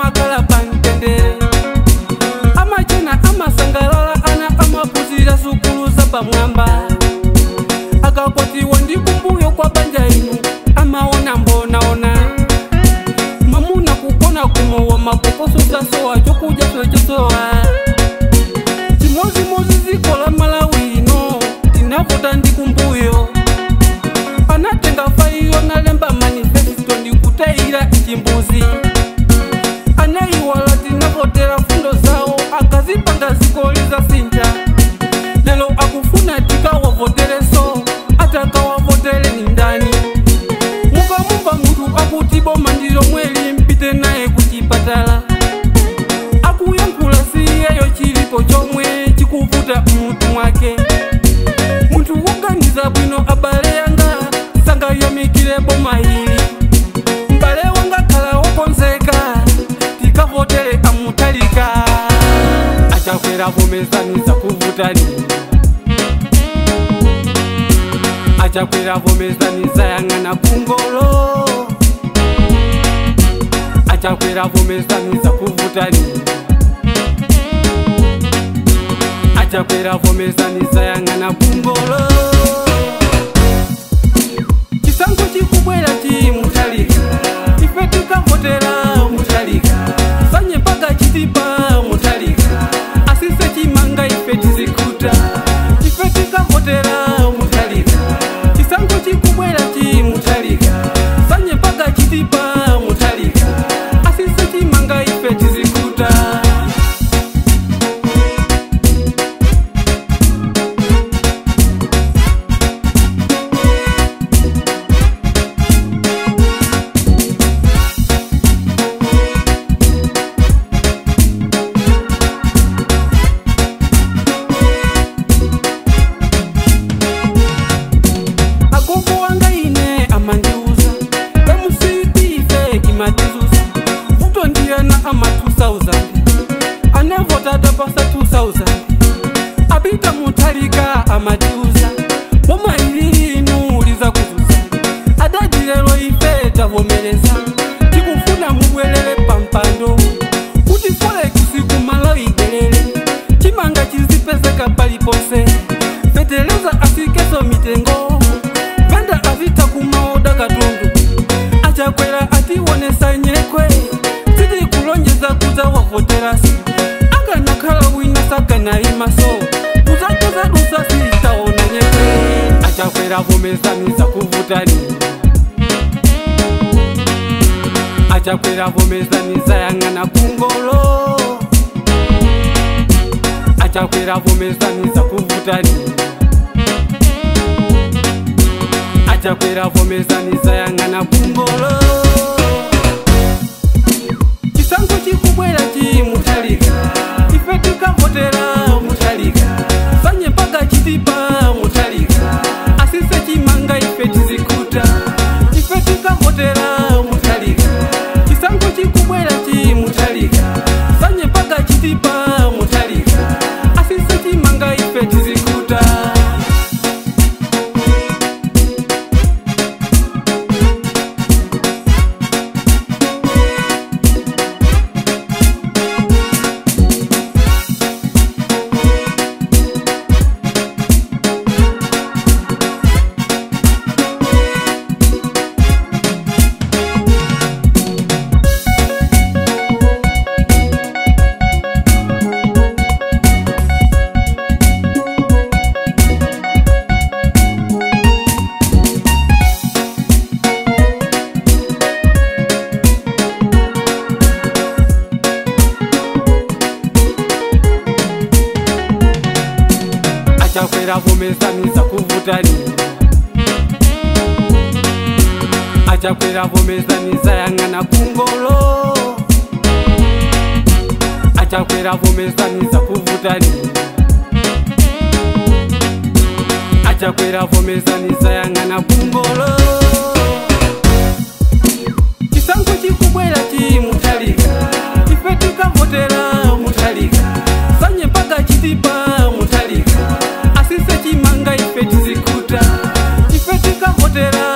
amakala pantendere amachena amasangalala ana amapuzira sukulu za pamwamba akakwatiwa ndi kumbuyo kwa banja inu amaona mbonaona mamuna kukona kumowa makokoso sasowa chokuja chochosowa chimozi zikola Malawi ino tinavota ndi kumbuyo anatenga faiyo nalemba manifesto ndi kutayira chimbuzi anaiwala tinavotera fundo zawo akazipanga zikoliza sinja lelo akufuna tikawavotereso atakawavotere ni ndani mukamupa mutu akutibo mandiro mweli mpite naye kuchipatala akuyankhula siyeyo chilipo chomwe chikuvuta mutu mwake muntu woganiza bwino abale yanga sanga yamikile boma hili mbale wanga kala wokonzeka tikavotere amutalika achakwera vomezani za kuvutani achakwera vomezani za yang'ana kungolo achakwera vomezani za kuvutani achakwera vomezani za yang'ana kungolo chisango chikubwera chimutalika ife tikavotera mutalika fanye mpaka chitipa mutalika asise chimanga ife tizikuta ife tikavotera mutalika chisango chikubwera chimutalika fanye mpaka chitipa mutalika asise chimanga ife tizikuta ama 2000 anavota tapasa 2000 apita mutalika amatiuza boma ilinu liza kuzuza adajilelo ife tavomeleza tikufuna mubwelele pampando kuti fole kusiku Malawi ibelele chimanga chizipezeka palipose feteleza asikeso mitengo venda avita kumaoda katundu achakwera atiwonesa nyekwe kulonjeza kuza wavoterasi anga nakala wina saka na imaso kuzakoza dusasi taona nyepe achakwera vomezani za kuvutani achakwera vomezani za yang'ana kungolo achakwera vomezani za kuvutani achakwera vomezani za yang'ana kungolo chisango chikubwera chimutalika ife tikavotera mutalika fanye mpaka chitipa mutalika asise chimanga ife tizikuta ife tikavotera mutalika chisango chikubwera chimutalika fanye mpaka chitipa mutalika asise chimanga ife tizikuta achakwera vomezani za kuvutani achakwera vomezani za yang'ana kungolo achakwera vomezani za kuvutani achakwera vomezani za yang'ana kungolo chisango chikubwera chimutalika ife tikavotera mutalika fanye mpaka chitipa mutalika asise chimanga ife tizikuta ife tikavotera